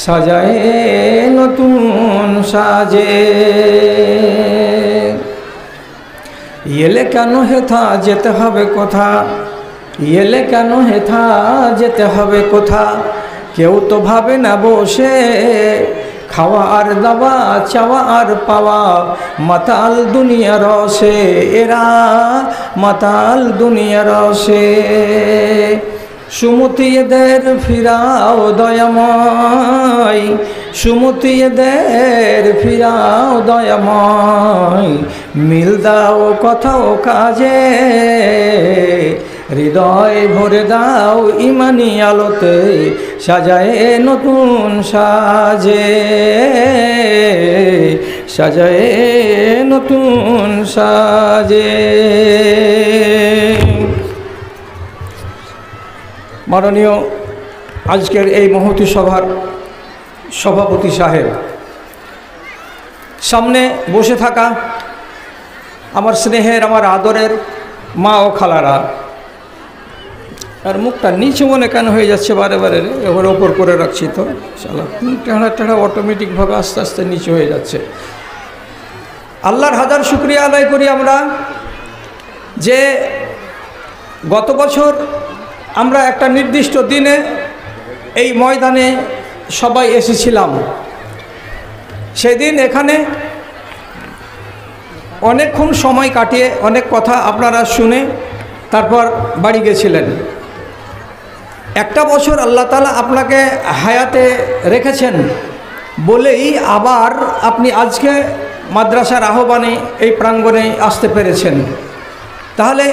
সাজায় নতুন সাজে। এলে কেন হেথা যেতে হবে কোথা, এলে কেন হেথা যেতে হবে কোথা, কেউ তো ভাবে না বসে খাওয়া আর দাওয়া চাওয়া আর পাওয়া, মাতাল দুনিয়ার রসে এরা মাতাল দুনিয়ার রসে। সুমতি এদের ফিরাও দয়াময়, সুমতি এদের ফিরাও দয়াময়, মিল দাও কথা ও কাজে, হৃদয় ভরে দাও ইমানি আলোতে, সাজায় নতুন সাজে, সাজায় নতুন সাজে। মাননীয় আজকের এই মহতী সভার সভাপতি সাহেব, সামনে বসে থাকা আমার স্নেহের আমার আদরের মা ও খালারা, আর মুখটা নিচে মনে কেন হয়ে যাচ্ছে বারে বারে, এবার ওপর করে রাখছি তো শালা টেढ़ा টেढ़ा অটোমেটিকভাবে আস্তে আস্তে নিচে হয়ে যাচ্ছে। আল্লাহর হাজার শুকরিয়া আদায় করি আমরা যে গত বছর আমরা একটা নির্দিষ্ট দিনে এই ময়দানে সবাই এসেছিলাম। সেদিন এখানে অনেকক্ষণ সময় কাটিয়ে অনেক কথা আপনারা শুনে তারপর বাড়ি গেছিলেন। একটা বছর আল্লাহ তাআলা আপনাকে হায়াতে রেখেছেন বলেই আবার আপনি আজকে মাদ্রাসার আহ্বানে এই প্রাঙ্গণে আসতে পেরেছেন। তাহলে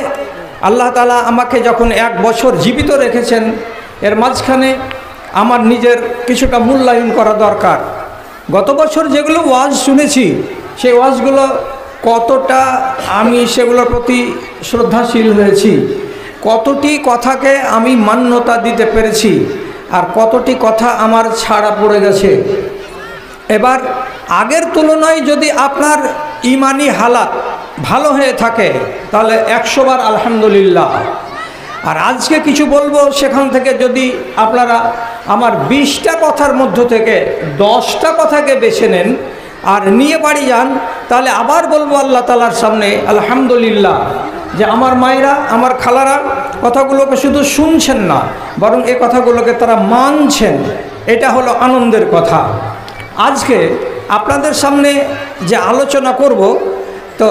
আল্লাহ তাআলা আমাকে যখন এক বছর জীবিত রেখেছেন, এর মাঝখানে আমার নিজের কিছুটা মূল্যায়ন করা দরকার। গত বছর যেগুলো ওয়াজ শুনেছি সেই ওয়াজগুলো কতটা আমি সেগুলোর প্রতি শ্রদ্ধাশীল হয়েছি, কতটি কথাকে আমি মান্যতা দিতে পেরেছি, আর কতটি কথা আমার ছাড়া পড়ে গেছে। এবার আগের তুলনায় যদি আপনার ইমানি হালাত ভালো হয়ে থাকে তাহলে 100 বার আলহামদুলিল্লাহ। আর আজকে কিছু বলবো সেখান থেকে যদি আপনারা আমার 20টা কথার মধ্য থেকে 10টা কথাকে বেছে নেন আর নিয়ে বাড়ি যান, তাহলে আবার বলবো আল্লাহ তাআলার সামনে আলহামদুলিল্লাহ যে আমার মায়েরা আমার খালারা কথাগুলোকে শুধু শুনছেন না, বরং এই কথাগুলোকে তারা মানছেন। এটা হলো আনন্দের কথা। আজকে আপনাদের সামনে যে আলোচনা করব, তো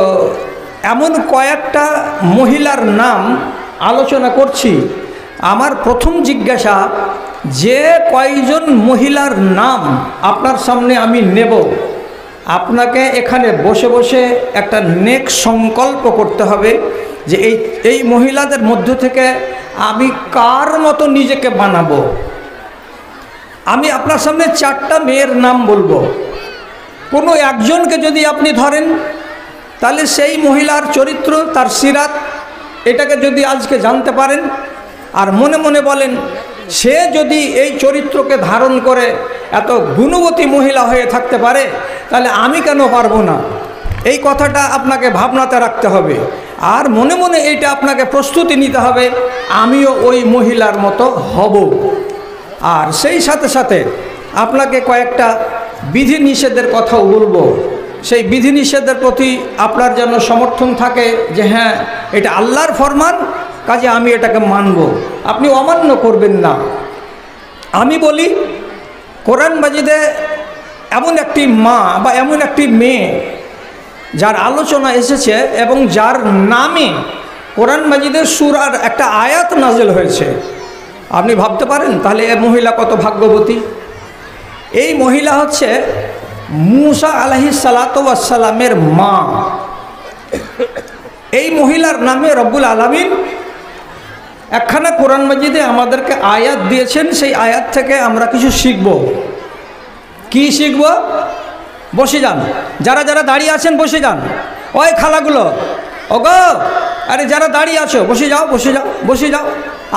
এমন কয়েকটা মহিলার নাম আলোচনা করছি। আমার প্রথম জিজ্ঞাসা, যে কয়জন মহিলার নাম আপনার সামনে আমি নেব, আপনাকে এখানে বসে বসে একটা নেক সংকল্প করতে হবে যে এই মহিলাদের মধ্য থেকে আমি কার মতো নিজেকে বানাবো। আমি আপনার সামনে 4টা মেয়ের নাম বলবো। কোনো একজনকে যদি আপনি ধরেন তাহলে সেই মহিলার চরিত্র, তার সিরাত, এটাকে যদি আজকে জানতে পারেন আর মনে মনে বলেন সে যদি এই চরিত্রকে ধারণ করে এত গুণবতী মহিলা হয়ে থাকতে পারে তাহলে আমি কেন পারবো না, এই কথাটা আপনাকে ভাবনাতে রাখতে হবে। আর মনে মনে এইটা আপনাকে প্রস্তুতি নিতে হবে আমিও ওই মহিলার মতো হব। আর সেই সাথে সাথে আপনাকে কয়েকটা বিধিনিষেধের কথাও বলবো। সেই বিধিনিষেধের প্রতি আপনার যেন সমর্থন থাকে যে হ্যাঁ এটা আল্লাহর ফরমান, কাজে আমি এটাকে মানব, আপনি অমান্য করবেন না। আমি বলি কোরআন মাজিদে এমন একটি মা বা এমন একটি মেয়ে যার আলোচনা এসেছে এবং যার নামে কোরআন মাজিদের সূরার একটা আয়াত নাযিল হয়েছে। আপনি ভাবতে পারেন তাহলে এই মহিলা কত ভাগ্যবতী। এই মহিলা হচ্ছে মূসা আলাইহিস সালাতু ওয়াস সালামের মা। এই মহিলার নামে রব্বুল আলামিন একখানা কোরআন মাজিদে আমাদেরকে আয়াত দিয়েছেন। সেই আয়াত থেকে আমরা কিছু শিখব। কি শিখব? বসে যান, যারা যারা দাঁড়িয়ে আছেন বসে যান। ওই খালাগুলো, ওগো, আরে যারা দাঁড়িয়ে আছো বসে যাও, বসে যাও, বসে যাও।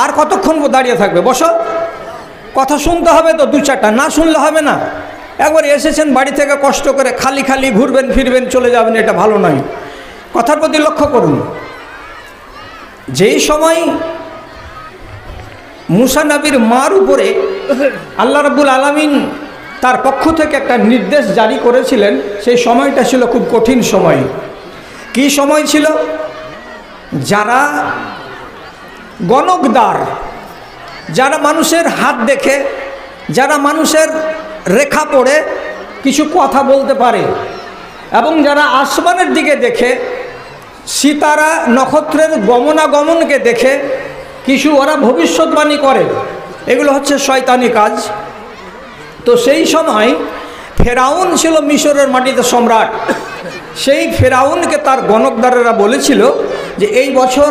আর কতক্ষণ দাঁড়িয়ে থাকবে? বসো। কথা শুনতে হবে তো 2-4টা, না শুনলে হবে না। একবার এসেছেন বাড়ি থেকে কষ্ট করে, খালি খালি ঘুরবেন ফিরবেন চলে যাবেন, এটা ভালো নয়। কথার প্রতি লক্ষ্য করুন। যেই সময় মূসা নবীর মার উপরে আল্লাহ রাব্বুল আলামিন তার পক্ষ থেকে একটা নির্দেশ জারি করেছিলেন। সেই সময়টা ছিল খুব কঠিন সময়। কি সময় ছিল? যারা গণকদার, যারা মানুষের হাত দেখে, যারা মানুষের রেখা পড়ে কিছু কথা বলতে পারে, এবং যারা আসমানের দিকে দেখে, সিতারা নক্ষত্রের গমনাগমনকে দেখে কিছু ওরা ভবিষ্যৎবাণী করে, এগুলো হচ্ছে শয়তানি কাজ। তো সেই সময় ফেরাউন ছিল মিশরের মাটিতে সম্রাট। সেই ফেরাউনকে তার গণকদারেরা বলেছিল যে এই বছর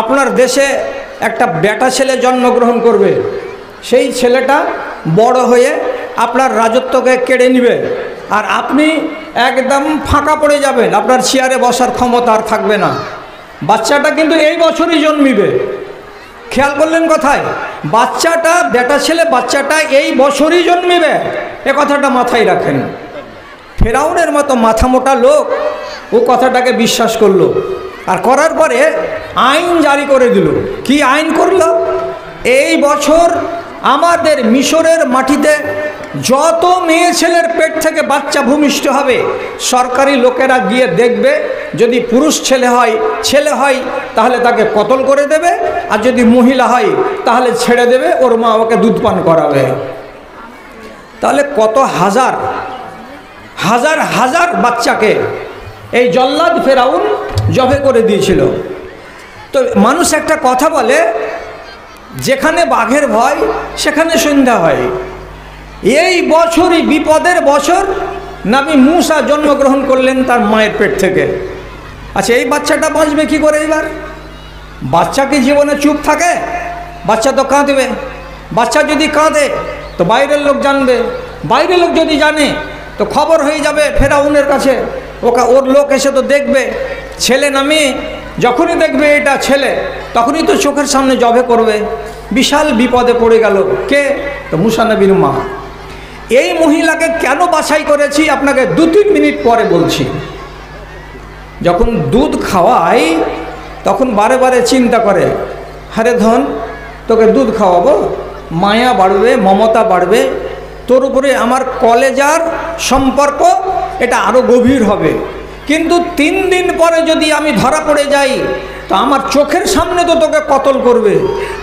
আপনার দেশে একটা বেটা ছেলে জন্মগ্রহণ করবে, সেই ছেলেটা বড় হয়ে আপনার রাজত্বকে কেড়ে নেবে, আর আপনি একদম ফাঁকা পড়ে যাবেন, আপনার চেয়ারে বসার ক্ষমতা আর থাকবে না। বাচ্চাটা কিন্তু এই বছরই জন্মিবে। খেয়াল করলেন কথায়? বাচ্চাটা, বেটা ছেলে বাচ্চাটা এই বছরই জন্মিবে, এ কথাটা মাথায় রাখেন। ফেরাউনের মতো মাথা মোটা লোক ও কথাটাকে বিশ্বাস করলো, আর করার পরে আইন জারি করে দিল। কি আইন করলো? এই বছর আমাদের মিশরের মাটিতে যত মেয়ে ছেলের পেট থেকে বাচ্চা ভূমিষ্ঠ হবে, সরকারি লোকেরা গিয়ে দেখবে, যদি পুরুষ ছেলে হয় তাহলে তাকে কতল করে দেবে, আর যদি মহিলা হয় তাহলে ছেড়ে দেবে, ওর মা ওকে দুধ পান করাবে। তাহলে কত হাজার হাজার হাজার বাচ্চাকে এই জল্লাদ ফেরাউন জবে করে দিয়েছিল। তো মানুষ একটা কথা বলে, যেখানে বাঘের ভয় সেখানে সন্ধ্যা হয়। এই বছরই বিপদের বছর নবী মূসা জন্মগ্রহণ করলেন তার মায়ের পেট থেকে। আচ্ছা, এই বাচ্চাটা বাঁচবে কি করে? এবার বাচ্চা কি জীবনে চুপ থাকে? বাচ্চা তো কাঁদবে। বাচ্চা যদি কাঁদে তো বাইরের লোক জানবে, বাইরের লোক যদি জানে তো খবর হয়ে যাবে ফেরাউনের কাছে, ওর লোক এসে তো দেখবে ছেলে না মেয়ে। যখনই দেখবে এটা ছেলে, তখনই তো চোখের সামনে জবে করবে। বিশাল বিপদে পড়ে গেল কে? তো মূসা নবীর মা। এই মহিলাকে কেন বাছাই করেছি আপনাকে 2-3 মিনিট পরে বলছি। যখন দুধ খাওয়াই তখন বারে বারে চিন্তা করে, হারে ধন, তোকে দুধ খাওয়াবো, মায়া বাড়বে, মমতা বাড়বে, তোর উপরে আমার কলেজার সম্পর্ক এটা আরও গভীর হবে। কিন্তু 3 দিন পরে যদি আমি ধরা পড়ে যাই তো আমার চোখের সামনে তো তোকে কতল করবে।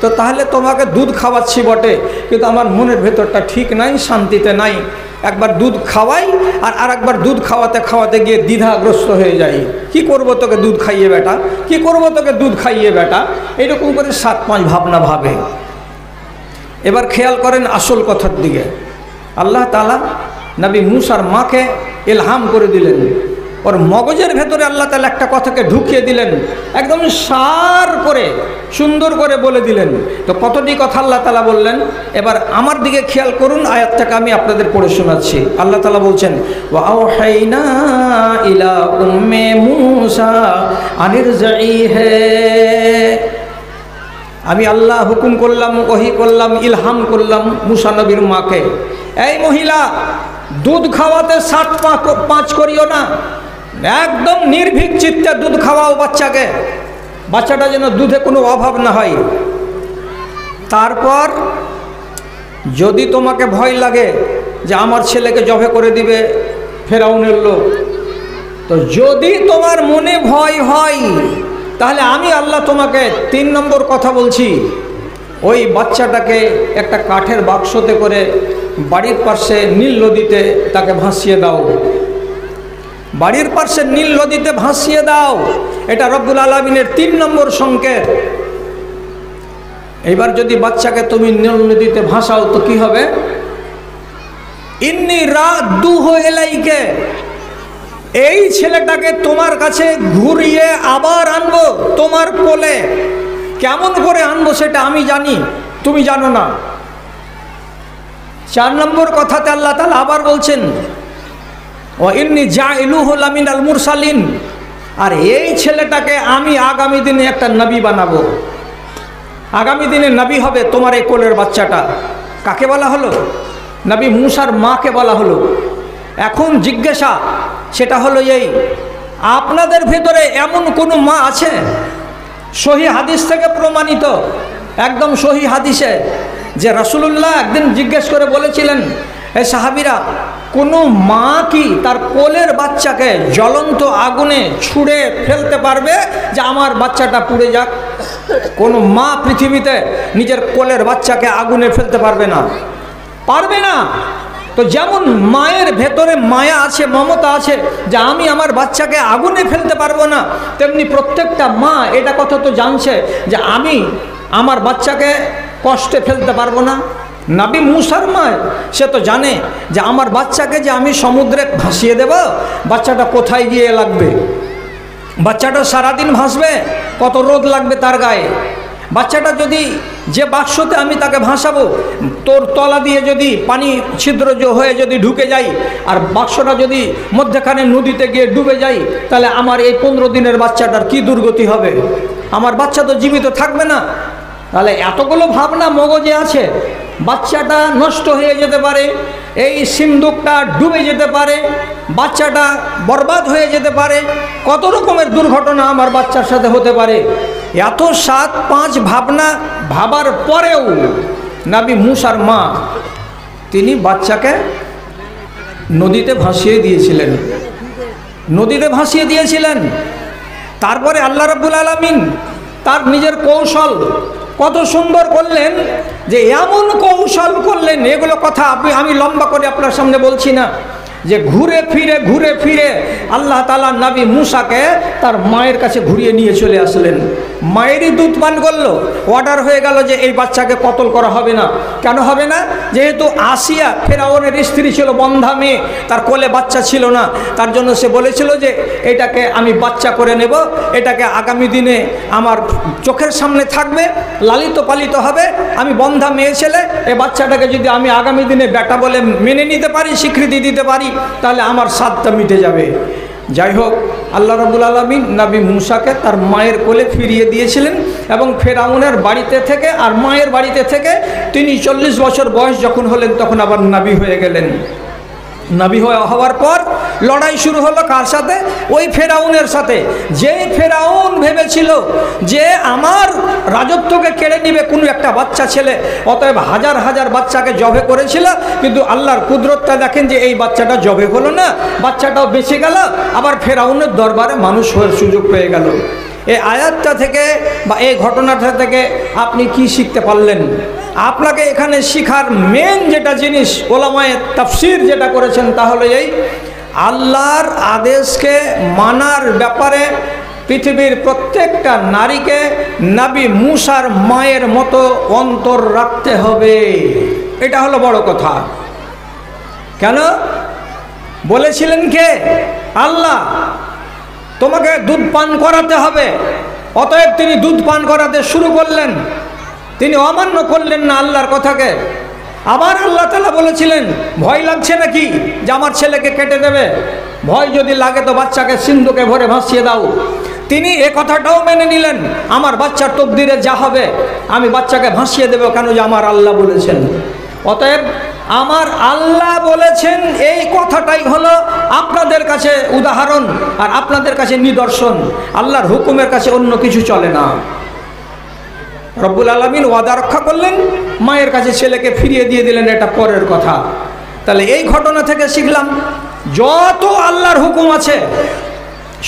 তো তাহলে তোমাকে দুধ খাওয়াচ্ছি বটে, কিন্তু আমার মনের ভেতরটা ঠিক নাই, শান্তিতে নাই। একবার দুধ খাওয়াই আর আরেকবার দুধ খাওয়াতে খাওয়াতে গিয়ে দ্বিধাগ্রস্ত হয়ে যাই। কি করব তোকে দুধ খাইয়ে বেটা, কি করব তোকে দুধ খাইয়ে বেটা, এরকম করে 7-5 ভাবনা ভাবে। এবার খেয়াল করেন আসল কথার দিকে। আল্লাহ তাআলা নবী মূসার মাকে ইলহাম করে দিলেন, ওর মগজের ভেতরে আল্লাহ তাআলা একটা কথাকে ঢুকিয়ে দিলেন, একদম সার করে সুন্দর করে বলে দিলেন। তো কতটি কথা আল্লাহ তাআলা বললেন, এবার আমার দিকে খেয়াল করুন, আয়াতটাকে আমি আপনাদের পড়ে শোনাচ্ছি। আল্লাহ তাআলা বলছেন, ওয়া আওহাইনা ইলা উম্মি মূসা আনিরজাইহি, আমি আল্লাহ হুকুম করলাম, ওহী করলাম, ইলহাম করলাম মূসা নবীর মাকে, এই মহিলা দুধ খাওয়াতে 7-5 করিও না, একদম নির্ভীক চিত্তে দুধ খাওয়াও বাচ্চাকে, বাচ্চাটা যেন দুধে কোনো অভাব না হয়। তারপর যদি তোমাকে ভয় লাগে যে আমার ছেলেকে জবে করে দিবে ফেরাউনের লোক, তো যদি তোমার মনে ভয় হয় তাহলে আমি আল্লাহ তোমাকে 3 নম্বর কথা বলছি, ওই বাচ্চাটাকে একটা কাঠের বাক্সতে করে বাড়ির পাশে নীল নদীতে তাকে ভাসিয়ে দাও, বাড়ির পাশে নীল নদীতে ভাসিয়ে দাও। এটা রব্বুল আলামিনের 3 নম্বর সংকেত। এবার যদি বাচ্চাকে তুমি নীল নদীতে ভাসাও তো কি হবে? ইন্নী রাদ্দুহু ইলাইকা, এই ছেলেটাকে তোমার কাছে ঘুরিয়ে আবার আনবো তোমার কোলে। কেমন করে আনবো সেটা আমি জানি, তুমি জানো না। 4 নম্বর কথাতে আল্লাহ তাআলা আবার বলছেন, ওয়া ইন্নী জাইলুহু লামিনাল মুরসালিন, আর এই ছেলেটাকে আমি আগামী দিনে একটা নবী বানাবো, আগামী দিনে নবী হবে তোমার এই কোলের বাচ্চাটা। কাকে বলা হলো? নবী মূসার মাকে বলা হলো। এখন জিজ্ঞাসা সেটা হলো এই, আপনাদের ভেতরে এমন কোনো মা আছে? সহি হাদিস থেকে প্রমাণিত, একদম সহি হাদিসে, যে রাসূলুল্লাহ একদিন জিজ্ঞেস করে বলেছিলেন, এই সাহাবীরা, কোনো মা কি তার কোলের বাচ্চাকে জ্বলন্ত আগুনে ছুঁড়ে ফেলতে পারবে যে আমার বাচ্চাটা পুড়ে যাক? কোনো মা পৃথিবীতে নিজের কোলের বাচ্চাকে আগুনে ফেলতে পারবে না, পারবে না। তো যেমন মায়ের ভেতরে মায়া আছে, মমতা আছে, যে আমি আমার বাচ্চাকে আগুনে ফেলতে পারবো না, তেমনি প্রত্যেকটা মা এটা কথা তো জানছে যে আমি আমার বাচ্চাকে কষ্টে ফেলতে পারবো না। নবী মুসার মা সে তো জানে যে আমার বাচ্চাকে যে আমি সমুদ্রে ভাসিয়ে দেব, বাচ্চাটা কোথায় গিয়ে লাগবে? বাচ্চাটা সারাদিন ভাসবে, কত রোদ লাগবে তার গায়ে। বাচ্চাটা যদি যে বাক্সতে আমি তাকে ভাসাবো, তোর তলা দিয়ে যদি পানি ছিদ্র হয়ে যদি ঢুকে যাই, আর বাক্সটা যদি মধ্যখানে নদীতে গিয়ে ডুবে যাই, তাহলে আমার এই 15 দিনের বাচ্চাটার কি দুর্গতি হবে? আমার বাচ্চা তো জীবিত থাকবে না। তাহলে এতগুলো ভাবনা মগজে আছে। বাচ্চাটা নষ্ট হয়ে যেতে পারে, এই সিন্দুকটা ডুবে যেতে পারে, বাচ্চাটা বরবাদ হয়ে যেতে পারে, কত রকমের দুর্ঘটনা আমার বাচ্চার সাথে হতে পারে। এত 7-5 ভাবনা ভাবার পরেও নবী মুসার মা তিনি বাচ্চাকে নদীতে ভাসিয়ে দিয়েছিলেন, নদীতে ভাসিয়ে দিয়েছিলেন। তারপরে আল্লাহ রাব্বুল আলামিন তার নিজের কৌশল কত সুন্দর করলেন, যে এমন কৌশল করলেন, এগুলো কথা আমি লম্বা করে আপনার সামনে বলছি না, যে ঘুরে ফিরে আল্লাহ তাআলা নবী মুসাকে তার মায়ের কাছে ঘুরিয়ে নিয়ে চলে আসলেন। মায়েরই দুধ পান করলো, অর্ডার হয়ে গেল যে এই বাচ্চাকে কতল করা হবে না। কেন হবে না? যেহেতু আসিয়া ফেরাউনের স্ত্রী ছিল, বন্ধা মেয়ে, তার কোলে বাচ্চা ছিল না, তার জন্য সে বলেছিল যে এটাকে আমি বাচ্চা করে নেব, এটাকে আগামী দিনে আমার চোখের সামনে থাকবে, লালিত পালিত হবে, আমি বন্ধা মেয়ে ছেলে, এই বাচ্চাটাকে যদি আমি আগামী দিনে বেটা বলে মেনে নিতে পারি, স্বীকৃতি দিতে পারি, তাহলে আমার স্বাদটা মিটে যাবে। যাই হোক, আল্লাহ রাব্বুল আলামিন নবী মুসাকে তার মায়ের কোলে ফিরিয়ে দিয়েছিলেন, এবং ফেরাউনের বাড়িতে থেকে আর মায়ের বাড়িতে থেকে তিনি 40 বছর বয়স যখন হলেন তখন আবার নবী হয়ে গেলেন। নবী হওয়ার পর লড়াই শুরু হলো কার সাথে? ওই ফেরাউনের সাথে। যে ফেরাউন ভেবেছিল যে আমার রাজত্বকে কেড়ে নিবে কোনো একটা বাচ্চা ছেলে, অতএব হাজার হাজার বাচ্চাকে জবে করেছিল, কিন্তু আল্লাহর কুদরতটা দেখেন যে এই বাচ্চাটা জবে হলো না, বাচ্চাটাও বেঁচে গেল, আবার ফেরাউনের দরবারে মানুষ হওয়ার সুযোগ পেয়ে গেল। এই আয়াতটা থেকে বা এই ঘটনাটা থেকে আপনি কি শিখতে পারলেন? আপনাকে এখানে শিখার মেন যেটা জিনিস, ওলামায়ে তাফসীর যেটা করেছেন, তাহলে এই আল্লাহর আদেশকে মানার ব্যাপারে পৃথিবীর প্রত্যেকটা নারীকে নবী মুসার মায়ের মতো অন্তর রাখতে হবে। এটা হলো বড় কথা। কেন বলেছিলেন? কে? আল্লাহ। তোমাকে দুধ পান করাতে হবে, অতএব তিনি দুধ পান করাতে শুরু করলেন। তিনি অমান্য করলেন না আল্লাহর কথাকে। আবার আল্লাহ তাআলা বলেছিলেন, ভয় লাগছে নাকি যে আমার ছেলেকে কেটে দেবে? ভয় যদি লাগে তো বাচ্চাকে সিন্ধুকে ভরে ভাসিয়ে দাও। তিনি এ কথাটাও মেনে নিলেন, আমার বাচ্চার তকদিরে যা হবে আমি বাচ্চাকে ভাসিয়ে দেব, কেন যে আমার আল্লাহ বলেছেন। অতএব আমার আল্লাহ বলেছেন, এই কথাটাই হলো আপনাদের কাছে উদাহরণ আর আপনাদের কাছে নিদর্শন। আল্লাহর হুকুমের কাছে অন্য কিছু চলে না। রব্বুল আলামিন ওয়াদা রক্ষা করলেন, মায়ের কাছে ছেলেকে ফিরিয়ে দিয়ে দিলেন, এটা পরের কথা। তাহলে এই ঘটনা থেকে শিখলাম, যত আল্লাহর হুকুম আছে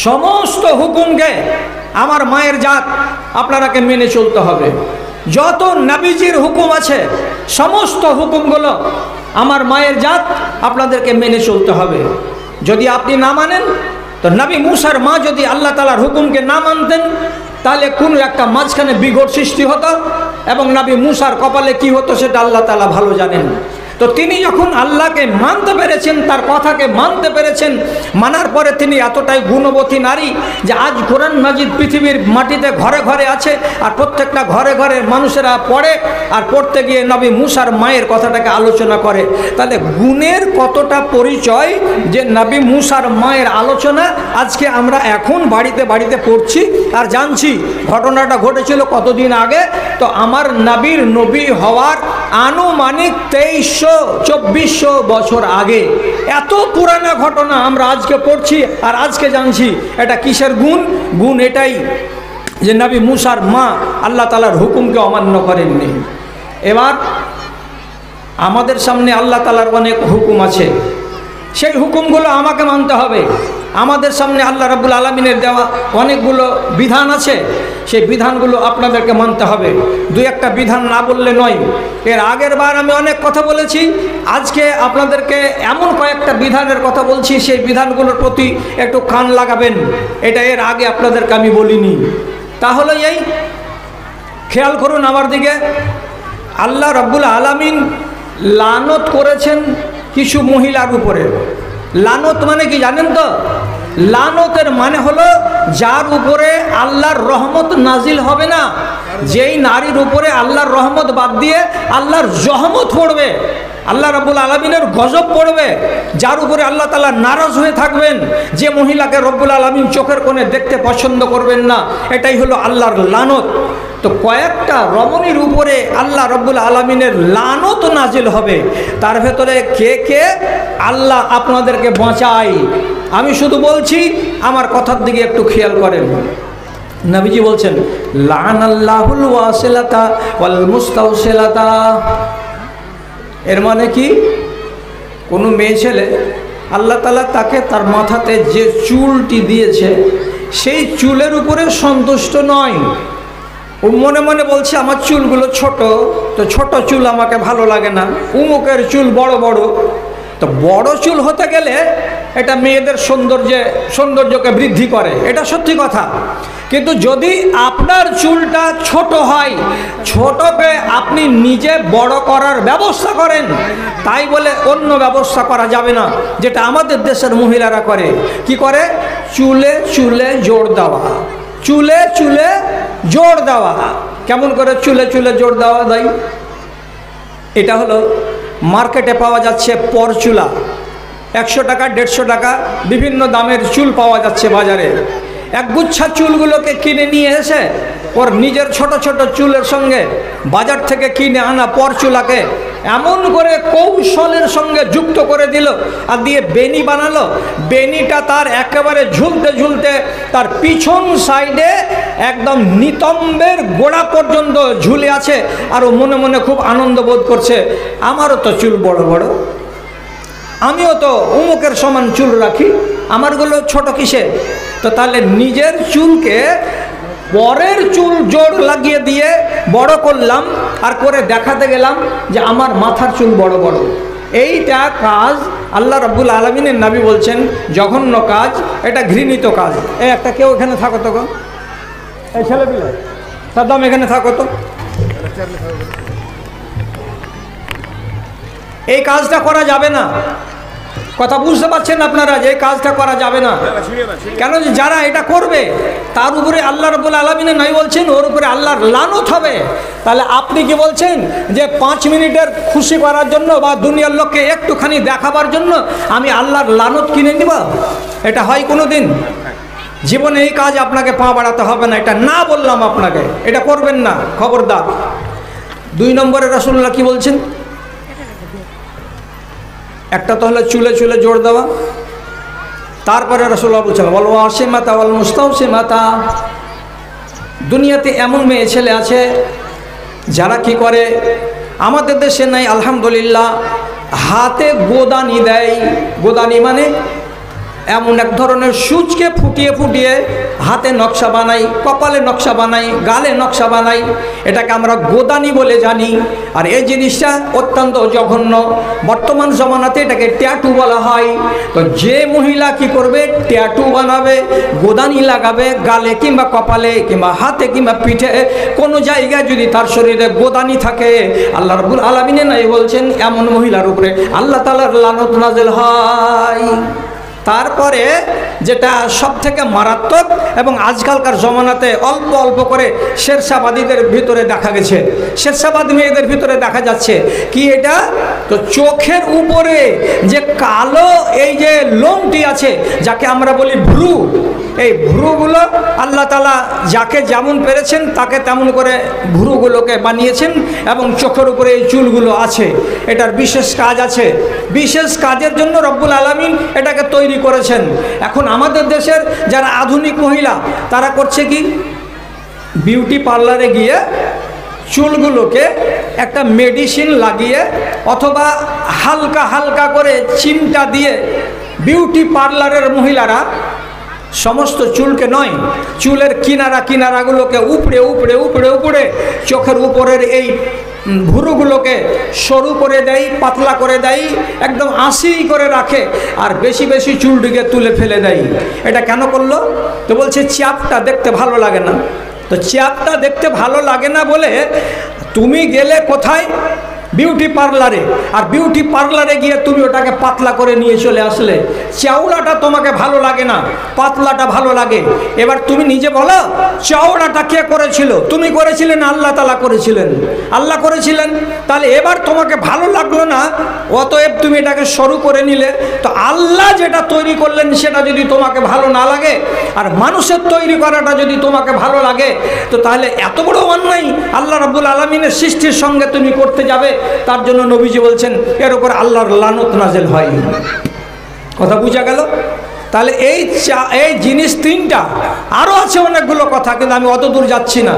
সমস্ত হুকুমকে আমার মায়ের জাত আপনারাকে মেনে চলতে হবে। যত নবীজির হুকুম আছে সমস্ত হুকুমগুলো আমার মায়ের জাত আপনাদেরকে মেনে চলতে হবে। যদি আপনি না মানেন, তো নবী মুসার মা যদি আল্লাহ তাআলার হুকুমকে না মানতেন, তাহলে কোন একটা মাঝখানে বিঘট সৃষ্টি হতো, এবং নবী মুসার কপালে কি হতো সেটা আল্লাহ তাআলা ভালো জানেন। তো তিনি যখন আল্লাহকে মানতে পেরেছেন, তার কথাকে মানতে পেরেছেন, মানার পরে তিনি এতটাই গুণবতী নারী যে আজ কোরআন মাজিদ পৃথিবীর মাটিতে ঘরে ঘরে আছে, আর প্রত্যেকটা ঘরে ঘরে মানুষেরা পড়ে, আর পড়তে গিয়ে নবী মুসার মায়ের কথাটাকে আলোচনা করে। তাহলে গুণের কতটা পরিচয় যে নবী মুসার মায়ের আলোচনা আজকে আমরা এখন বাড়িতে বাড়িতে পড়ছি আর জানছি। ঘটনাটা ঘটেছিল কতদিন আগে? তো আমার নবীর নবী হওয়ার আনুমানিক 2300-2400 বছর আগে। এত পুরানা ঘটনা আমরা আজকে পড়ছি আর আজকে জানছি। এটা কিসের গুণ? গুণ এটাই যে নবী মুসার মা আল্লাহ তাআলার হুকুমকে অমান্য করেননি। এবার আমাদের সামনে আল্লাহ তাআলার অনেক হুকুম আছে, সেই হুকুমগুলো আমাকে মানতে হবে। আমাদের সামনে আল্লাহ রাব্বুল আলামিনের দেওয়া অনেকগুলো বিধান আছে, সেই বিধানগুলো আপনাদেরকে মানতে হবে। দুই একটা বিধান না বললে নয়। এর আগের বার আমি অনেক কথা বলেছি, আজকে আপনাদেরকে এমন কয়েকটা বিধানের কথা বলছি, সেই বিধানগুলোর প্রতি একটু কান লাগাবেন। এটা এর আগে আপনাদেরকে আমি বলিনি। তাহলে এই খেয়াল করুন আমার দিকে। আল্লাহ রাব্বুল আলামিন লানত করেছেন কিছু মহিলার উপরে। লানত মানে কি জানেন তো? লানতের মানে হলো যার উপরে আল্লাহর রহমত নাজিল হবে না, যেই নারীর উপরে আল্লাহর রহমত বাদ দিয়ে আল্লাহর জহমত পড়বে, আল্লাহ রাব্বুল আলামিনের গজব পড়বে, যার উপরে আল্লাহ তাআলা নারাজ হয়ে থাকবেন, যে মহিলাকে রব্বুল আলামিন চোখের কোণে দেখতে পছন্দ করবেন না, এটাই হলো আল্লাহর লানত। তো কয়েকটা রমণীর উপরে আল্লাহ রব্বুল আলামিনের লানত নাজিল হবে। তার ভেতরে কে কে আল্লাহ আপনাদেরকে বাঁচায়, আমি শুধু বলছি, আমার কথার দিকে একটু খেয়াল করেন। নবীজি বলছেন, লানাল্লাহুল ওয়াসিলাতা ওয়াল মুস্তাওসিলাতা। এর মানে কি? কোনো মেয়ে ছেলে আল্লাহ তাআলা তাকে তার মাথাতে যে চুলটি দিয়েছে, সেই চুলের উপরে সন্তুষ্ট নয়। ও মনে মনে বলছে আমার চুলগুলো ছোট, তো ছোট চুল আমাকে ভালো লাগে না, উমুকের চুল বড় বড়। তো বড় চুল হতে গেলে এটা মেয়েদের সৌন্দর্যকে বৃদ্ধি করে, এটা সত্যি কথা। কিন্তু যদি আপনার চুলটা ছোট হয়, ছোটকে আপনি নিজে বড় করার ব্যবস্থা করেন, তাই বলে অন্য ব্যবস্থা করা যাবে না, যেটা আমাদের দেশের মহিলারা করে। কি করে? চুলে চুলে জোর দেওয়া, চুলে চুলে জোর দেওয়া। কেমন করে চুলে চুলে জোর দেওয়া দেয়? এটা হলো মার্কেটে পাওয়া যাচ্ছে পরচুলা, 100 টাকা 150 টাকা বিভিন্ন দামের চুল পাওয়া যাচ্ছে বাজারে। একগুচ্ছা চুলগুলোকে কিনে নিয়ে এসে ওর নিজের ছোট ছোট চুলের সঙ্গে বাজার থেকে কিনে আনা পরচুলাকে এমন করে কৌশলের সঙ্গে যুক্ত করে দিল, আর দিয়ে বেনি বানালো। বেনিটা তার একেবারে ঝুলতে ঝুলতে তার পিছন সাইডে একদম নিতম্বের গোড়া পর্যন্ত ঝুলে আছে, আর ও মনে মনে খুব আনন্দ বোধ করছে, আমারও তো চুল বড় বড়, আমিও তো উমুকের সমান চুল রাখি, আমারগুলো ছোট কিসে? তো তাহলে নিজের চুলকে পরের চুল জোর লাগিয়ে দিয়ে বড় করলাম, আর করে দেখাতে গেলাম যে আমার মাথার চুল বড় বড়। এইটা কাজ আল্লাহ রাব্বুল আলামিনের নবী বলছেন জঘন্য কাজ, এটা ঘৃণিত কাজ। এই একটা কেউ এখানে থাকো তো গো, এই ছেলেপিলে সাদ্দাম এখানে থাকো তো। এই কাজটা করা যাবে না। কথা বুঝতে পারছেন আপনারা যে এই কাজটা করা যাবে না? কেন? যে যারা এটা করবে তার উপরে আল্লাহ রাব্বুল আলামিনের নবী বলছেন ওর উপরে আল্লাহর লানত হবে। তাহলে আপনি কি বলছেন যে 5 মিনিটের খুশি করার জন্য বা দুনিয়ার লোককে একটুখানি দেখাবার জন্য আমি আল্লাহর লানত কিনে নিব? এটা হয় কোনো দিন? জীবনে এই কাজ আপনাকে পা বাড়াতে হবে না, এটা না বললাম আপনাকে, এটা করবেন না, খবরদার। 2 নম্বরে রাসূলুল্লাহ কি বলছেন? একটা তো হলো চুলে চুলে জোর দেওয়া, তারপরে রাসূলুল্লাহ বলছেন ওয়াল ওয়াসিমাতা ওয়াল মুস্তাওসিমাতা। দুনিয়াতে এমন মেয়ে ছেলে আছে যারা কি করে, আমাদের দেশে নাই আলহামদুলিল্লাহ, হাতে গোদানি দেয়। গোদানি মানে এমন এক ধরনের সূচকে ফুটিয়ে ফুটিয়ে হাতে নকশা বানাই, কপালে নকশা বানাই, গালে নকশা বানাই, এটাকে আমরা গোদানি বলে জানি। আর এই জিনিসটা অত্যন্ত জঘন্য। বর্তমান জমানাতে এটাকে ট্যাটু বলা হয়। তো যে মহিলা কি করবে, ট্যাটু বানাবে, গোদানি লাগাবে গালে কিংবা কপালে কিংবা হাতে কিংবা পিঠে কোনো জায়গায়, যদি তার শরীরে গোদানি থাকে, আল্লাহ রাব্বুল আলামিন নাই বলছেন এমন মহিলার উপরে আল্লাহ তাআলার লানত নাযিল হয়। তারপরে যেটা সব থেকে মারাত্মক এবং আজকালকার জমানাতে অল্প অল্প করে শেরশাবাদীদের ভিতরে দেখা গেছে, শেরশাবাদী মেয়েদের ভিতরে দেখা যাচ্ছে কি এটা, তো চোখের উপরে যে কালো এই যে লোমটি আছে, যাকে আমরা বলি ভ্রু, এই ভ্রুগুলো আল্লাহ তাআলা যাকে যেমন পেরেছেন তাকে তেমন করে ভ্রুগুলোকে বানিয়েছেন, এবং চোখের উপরে এই চুলগুলো আছে। এটার বিশেষ কাজ আছে, বিশেষ কাজের জন্য রব্বুল আলামিন এটাকে তৈরি করেছেন। এখন আমাদের দেশের যারা আধুনিক মহিলা তারা করছে কি, বিউটি পার্লারে গিয়ে চুলগুলোকে একটা মেডিসিন লাগিয়ে অথবা হালকা হালকা করে চিমটা দিয়ে বিউটি পার্লারের মহিলারা সমস্ত চুলকে নয়, চুলের কিনারাগুলোকে উপড়ে উপড়ে উপড়ে উপড়ে চোখের উপরের এই ভুরুগুলোকে সরু করে দেয়, পাতলা করে দেয়, একদম আশি করে রাখে, আর বেশি বেশি চুলটিকে তুলে ফেলে দেয়। এটা কেন করলো? তো বলছে চাপটা দেখতে ভালো লাগে না। তো চাপটা দেখতে ভালো লাগে না বলে তুমি গেলে কোথায়? বিউটি পার্লারে। আর বিউটি পার্লারে গিয়ে তুমি ওটাকে পাতলা করে নিয়ে চলে আসলে। চাওড়াটা তোমাকে ভালো লাগে না, পাতলাটা ভালো লাগে। এবার তুমি নিজে বলো, চাওড়াটা কে করেছিল? তুমি করেছিলে না আল্লাহ তাআলা করেছিলেন? আল্লাহ করেছিলেন। তাহলে এবার তোমাকে ভালো লাগলো না, অতএব তুমি এটাকে সরু করে নিলে। তো আল্লাহ যেটা তৈরি করলেন সেটা যদি তোমাকে ভালো না লাগে, আর মানুষের তৈরি করাটা যদি তোমাকে ভালো লাগে, তো তাহলে এত বড় অন্যায় আল্লাহ রাব্বুল আলামিনের সৃষ্টির সঙ্গে তুমি করতে যাবে। তার জন্য নবীজি বলছেন এর উপর আল্লাহর লানত নাজেল হয়। কথা বুঝা গেল? তাহলে এই জিনিস তিনটা, আরও আছে অনেকগুলো কথা, কিন্তু আমি অত দূর যাচ্ছি না।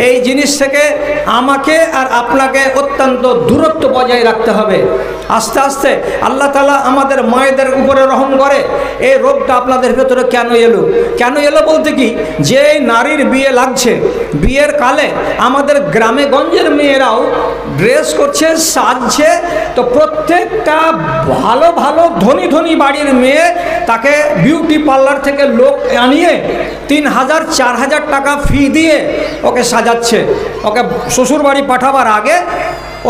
এই জিনিস থেকে আমাকে আর আপনাকে অত্যন্ত দূরত্ব বজায় রাখতে হবে। আস্তে আস্তে আল্লাহ তাআলা আমাদের মায়েদের উপরে রহম করে। এই রোগটা আপনাদের ভেতরে কেন এলো? কেন এলো বলতে কি, যে নারীর বিয়ে লাগছে, বিয়ের কালে আমাদের গ্রামে গঞ্জের মেয়েরাও ড্রেস করছে, সাজছে। তো প্রত্যেকটা ভালো ভালো ধনী ধনী বাড়ির মেয়ে তাকে বিউটি পার্লার থেকে লোক আনিয়ে 3000 4000 টাকা ফি দিয়ে ওকে সাজাচ্ছে। ওকে শ্বশুর বাড়ি পাঠাবার আগে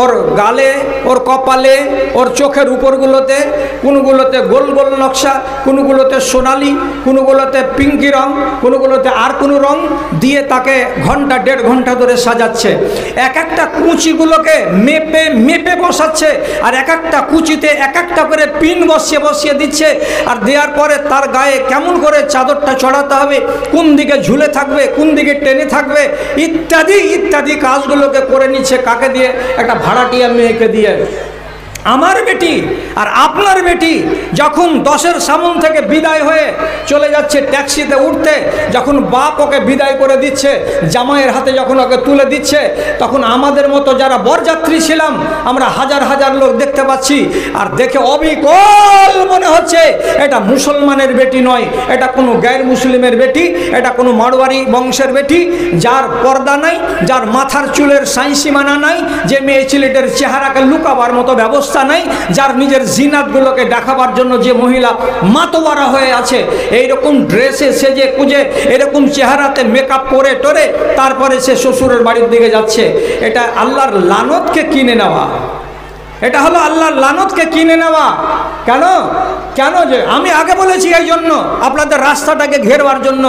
ওর গালে, ওর কপালে, ওর চোখের উপরগুলোতে, কোনোগুলোতে গোল গোল নকশা, কোনোগুলোতে সোনালি, কোনোগুলোতে পিঙ্কি রং, কোনোগুলোতে আর কোনো রং দিয়ে তাকে ঘন্টা 1.5 ঘন্টা ধরে সাজাচ্ছে। এক একটা কুচিগুলোকে মেপে মেপে বসাচ্ছে, আর এক একটা কুচিতে এক একটা করে পিন বসিয়ে বসিয়ে দিচ্ছে। আর দেওয়ার পরে তার গায়ে কেমন করে চাদরটা চড়াতে হবে, কোন দিকে ঝুলে থাকবে, কোন দিকে টেনে থাকবে, ইত্যাদি ইত্যাদি কাজগুলোকে করে নিচ্ছে। কাকে দিয়ে? একটা ভাড়াটিয়া মেয়েকে দিয়ে। আমার বেটি আর আপনার বেটি যখন 10-এর সামন থেকে বিদায় হয়ে চলে যাচ্ছে ট্যাক্সিতে উঠতে, যখন বাপ ওকে বিদায় করে দিচ্ছে, জামাইয়ের হাতে যখন ওকে তুলে দিচ্ছে, তখন আমাদের মতো যারা বরযাত্রী ছিলাম আমরা হাজার হাজার লোক দেখতে পাচ্ছি। আর দেখে অবিকল মনে হচ্ছে এটা মুসলমানের বেটি নয়, এটা কোনো গায়ের মুসলিমের বেটি, এটা কোনো মারওয়ারি বংশের বেটি, যার পর্দা নাই, যার মাথার চুলের সাইসীমানা নাই, যে মেয়ে ছেলেটার চেহারাকে লুকাবার মতো ব্যবস্থা নাই, যার নিজের জিনাতগুলোকে দেখাবার জন্য যে মহিলা মাতোয়ারা হয়ে আছে, এইরকম ড্রেসে সেজে কুজে এরকম চেহারাতে মেকআপ করে টোরে তারপরে সে শ্বশুরের বাড়ির দিকে যাচ্ছে। এটা আল্লাহর লানতকে কিনে নেওয়া। এটা হলো আল্লাহর লানতকে কিনে নেওয়া। কেন? কেন? যে আমি আগে বলেছি এই জন্য, আপনাদের রাস্তাটাকে ঘেরবার জন্য,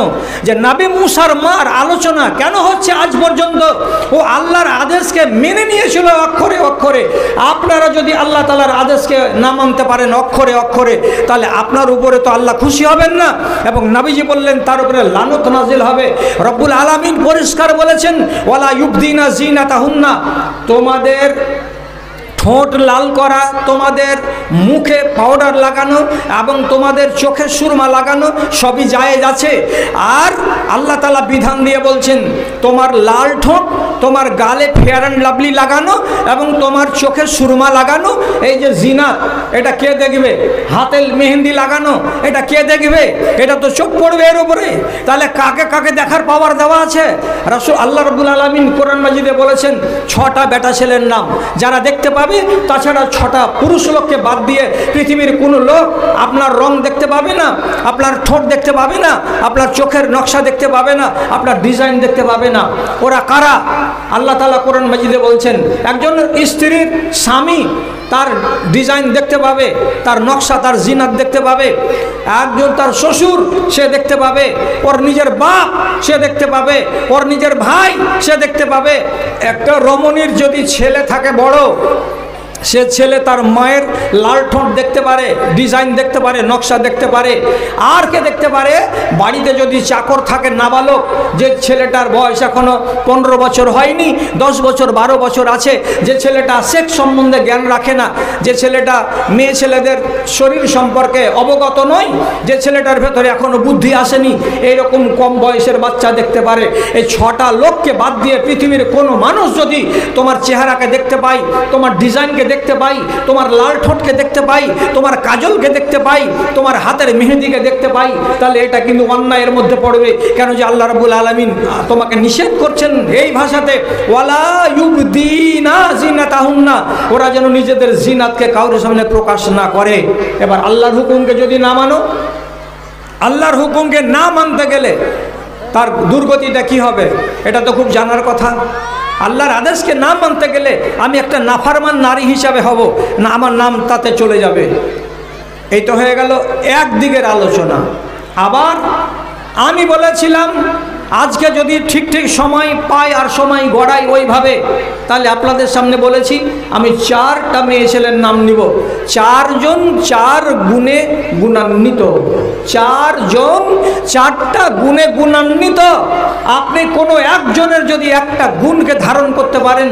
যে নবী মুসার মার আলোচনা কেন হচ্ছে আজ পর্যন্ত। ও আল্লাহর আদেশকে মেনে নিয়েছিল অক্ষরে অক্ষরে। আপনারা যদি আল্লাহ তাআলার আদেশকে না মানতে পারেন অক্ষরে অক্ষরে, তাহলে আপনার উপরে তো আল্লাহ খুশি হবেন না, এবং নবীজি বললেন তার উপরে লানত নাজিল হবে। রব্বুল আলামিন পরিষ্কার বলেছেন, ওয়ালা ইউবদিনা জিনাতাহুন্না, তোমাদের ঠোঁট লাল করা, তোমাদের মুখে পাউডার লাগানো এবং তোমাদের চোখে সুরমা লাগানো সবই জায়েজ আছে। আর আল্লাহ তাআলা বিধান দিয়ে বলছেন তোমার লাল ঠোঁট, তোমার গালে ফেয়ার অ্যান্ড লাভলি লাগানো এবং তোমার চোখে সুরমা লাগানো, এই যে জিনাত, এটা কে দেখবে? হাতে মেহেন্দি লাগানো, এটা কে দেখবে? এটা তো চোখ পড়বে এর উপরে। তাহলে কাকে কাকে দেখার পাওয়ার দেওয়া আছে? রাসূল আল্লাহ রাব্বুল আলামিন কোরআন মাজিদে বলেছেন 6টা বেটা ছেলের নাম, যারা দেখতে পাবে। তাছাড়া 6টা পুরুষ লোককে বাদ দিয়ে পৃথিবীর কোনো লোক আপনার রং দেখতে পাবে না, আপনার ঠোঁট দেখতে পাবে না, আপনার চোখের নকশা দেখতে পাবে না, আপনার ডিজাইন দেখতে পাবে না। ওরা কারা? আল্লাহ তাআলা কোরআন মাজিদে বলছেন একজন স্ত্রীর স্বামী তার ডিজাইন দেখতে পাবে, তার নকশা, তার জিনাত দেখতে পাবে। একজন তার শ্বশুর সে দেখতে পাবে, ওর নিজের বাপ সে দেখতে পাবে, ওর নিজের ভাই সে দেখতে পাবে। একটা রমণীর যদি ছেলে থাকে বড়, সে ছেলে তার মায়ের লাল ঠোঁট দেখতে পারে, ডিজাইন দেখতে পারে, নকশা দেখতে পারে। আর কে দেখতে পারে? বাড়িতে যদি চাকর থাকে নাবালক, যে ছেলেটার বয়স এখনো 15 বছর হয়নি, 10 বছর 12 বছর আছে, যে ছেলেটা সেক্স সম্বন্ধে জ্ঞান রাখে না, যে ছেলেটা মেয়ে ছেলেদের শরীর সম্পর্কে অবগত নয়, যে ছেলেটার ভেতরে এখনো বুদ্ধি আসেনি, এইরকম কম বয়সের বাচ্চা দেখতে পারে। এই 6টা লোককে বাদ দিয়ে পৃথিবীর কোনো মানুষ যদি তোমার চেহারাকে দেখতে পাই, তোমার ডিজাইনকে দেখতে পাই, তোমার লাল ঠোঁটকে দেখতে পাই, তোমার কাজলকে দেখতে পাই, তোমার হাতের মেহেদিকে দেখতে পাই, তাহলে এটা কিন্তু অন্যায়ের মধ্যে পড়বে। কেন যে আল্লাহ রাব্বুল আলামিন তোমাকে নিষেধ করছেন এই ভাষাতে, ওয়ালা ইউবদিনা জিনাতাহুন্না, ওরা যেন নিজেদের জিনাতকে কারোর সামনে প্রকাশ না করে। এবার আল্লাহর হুকুমকে যদি না মানো, আল্লাহর হুকুমকে না মানতে গেলে তার দুর্গতিটা কি হবে এটা তো খুব জানার কথা। আল্লাহর আদেশকে না মানতে গেলে আমি একটা নাফরমান নারী হিসাবে হব না, আমার নাম তাতে চলে যাবে। এই তো হয়ে গেল একদিকের আলোচনা। আবার আমি বলেছিলাম আজকে যদি ঠিক ঠিক সময় পাই আর সময় গড়াই ওইভাবে, তাহলে আপনাদের সামনে বলেছি আমি 4টা মেয়ে ছেলের নাম নিব, 4 জন 4 গুণে গুণান্বিত, 4 জন 4টা গুণে গুণান্বিত। আপনি কোনো একজনের যদি একটা গুণকে ধারণ করতে পারেন,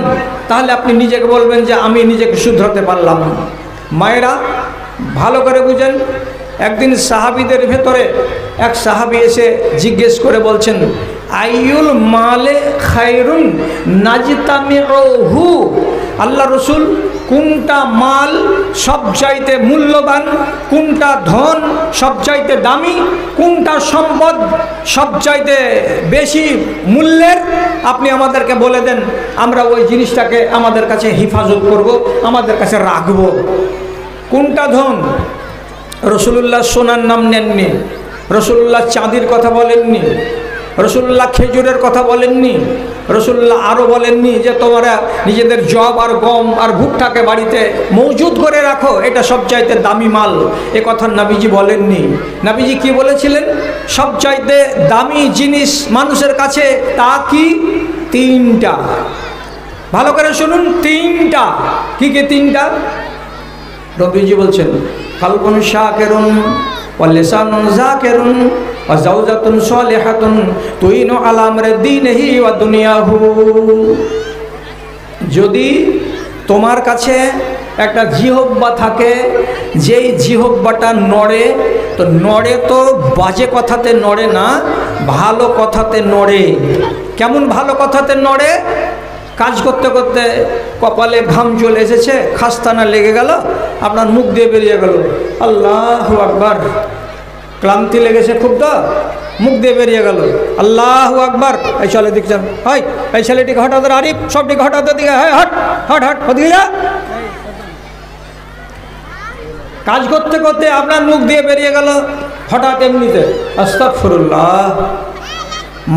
তাহলে আপনি নিজেকে বলবেন যে আমি নিজেকে শুধরাতে পারলাম। মায়েরা ভালো করে বুঝেন, একদিন সাহাবীদের ভেতরে এক সাহাবী এসে জিজ্ঞেস করে বলছেন, আইয়ুল মালে খায়রুন নাজতামিউহু, আল্লাহ রসুল কোনটা মাল সবচাইতে মূল্যবান, কোনটা ধন সবচাইতে দামি, কোনটা সম্পদ সবচাইতে বেশি মূল্যের, আপনি আমাদেরকে বলে দেন, আমরা ওই জিনিসটাকে আমাদের কাছে হেফাজত করব, আমাদের কাছে রাখব। কোনটা ধন? রসুলুল্লাহ সোনার নাম নেননি, রসুলুল্লাহ চাঁদির কথা বলেননি, রসুলুল্লাহ খেজুরের কথা বলেননি, রসুলুল্লাহ আরও বলেননি যে তোমরা নিজেদের জব আর গম আর ভুট্টাকে বাড়িতে মজুদ করে রাখো, এটা সবচাইতে দামি মাল, এ কথা নবীজি বলেননি। নবীজি কি বলেছিলেন? সবচাইতে দামি জিনিস মানুষের কাছে তা কি? 3টা। ভালো করে শুনুন, 3টা। কি কি 3টা? নবীজি বলছেন, কালবুন শাকিরুন ওয়া লিসানুন যাকিরুন ওয়া যাওজাতুন সালিহাতুন তুইনু আলা আমরি দীনিহি ওয়া দুনিয়াহু। যদি তোমার কাছে একটা জিহ্বা থাকে, যেই জিহ্বাটা নড়ে, তো নড়ে তো বাজে কথাতে নড়ে না, ভালো কথাতে নড়ে। কেমন ভালো কথাতে নড়ে? কাজ করতে করতে কপালে ঘাম চলে এসেছে, খাস্তানা লেগে গেল, আপনার মুখ দিয়ে বেরিয়ে গেল আল্লাহু আকবার। ক্লান্তি লেগেছে খুব, তো মুখ দিয়ে বেরিয়ে গেল আল্লাহু আকবার। এই চলে দেখছেন, হয় এই ছেলেটিকে হঠাৎ, আরিফ সবটিকে হঠাৎ দিকে, হ্যাঁ হট হট হট ওদিকে যা। কাজ করতে করতে আপনার মুখ দিয়ে বেরিয়ে গেল হঠাৎ এমনিতে আস্তাগফিরুল্লাহ।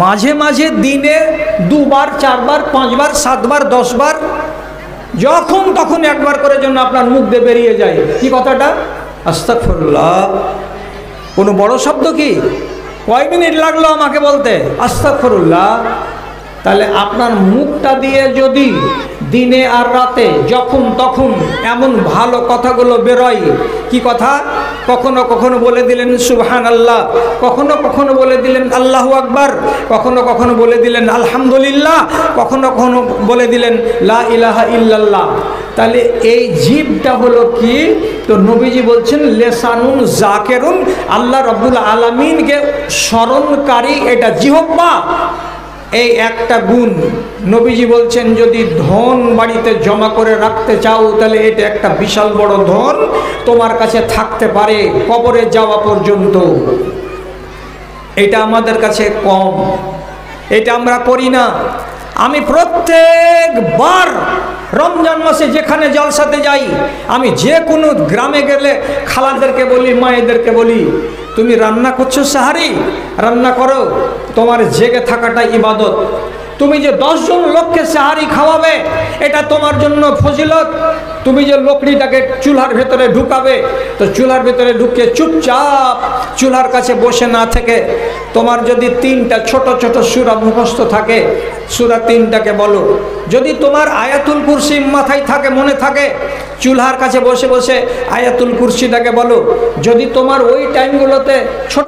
মাঝে মাঝে দিনে 2 বার 4 বার 5 বার 7 বার 10 বার, যখন তখন একবার করে জন্য আপনার মুখ দিয়ে বেরিয়ে যায় কি কথাটা? আস্তাগফিরুল্লাহ। কোনো বড় শব্দ কি? কয় মিনিট লাগলো আমাকে বলতে আস্তাগফিরুল্লাহ। তাহলে আপনার মুখটা দিয়ে যদি দিনে আর রাতে যখন তখন এমন ভালো কথাগুলো বেরোয়, কি কথা? কখনো কখনো বলে দিলেন সুবহানাল্লাহ, কখনো কখনো বলে দিলেন আল্লাহু আকবার, কখনো কখনো বলে দিলেন আলহামদুলিল্লাহ, কখনো কখনো বলে দিলেন লা ইলাহা ইল্লাল্লাহ। তাহলে এই জিহ্বাটা হলো কি? তো নবীজি বলছেন লেসানুন যাকিরুন, আল্লাহ রাব্বুল আলামিনকে স্মরণকারী এটা জিহ্বা। এই একটা গুণ নবীজি বলছেন, যদি ধন বাড়িতে জমা করে রাখতে চাও, তাহলে এটা একটা বিশাল বড় ধন তোমার কাছে থাকতে পারে কবরে যাওয়া পর্যন্ত। এটা আমাদের কাছে কম, এটা আমরা করি না। আমি প্রত্যেকবার রমজান মাসে যেখানে জলসাতে যাই, আমি যে কোনো গ্রামে গেলে খালাদেরকে বলি, মায়েদেরকে বলি, তুমি রান্না করছো সাহারি, রান্না করো, তোমার জেগে থাকাটা ইবাদত। তুমি যে 10 জন লোককে সাহারি খাওয়াবে, এটা তোমার জন্য ফজিলত। তুমি যে লকড়িটাকে চুলার ভেতরে ঢুকাবে, তো চুলার ভেতরে ঢুকে চুপচাপ চুলার কাছে বসে না থেকে তোমার যদি 3টা ছোট ছোট সূরা মুখস্থ থাকে, সূরা 3টাকে বলো। যদি তোমার আয়াতুল কুরসি মাথায় থাকে, মনে থাকে, চুলার কাছে বসে বসে আয়াতুল কুরসিটাকে বলো। যদি তোমার ওই টাইমগুলোতে ছোট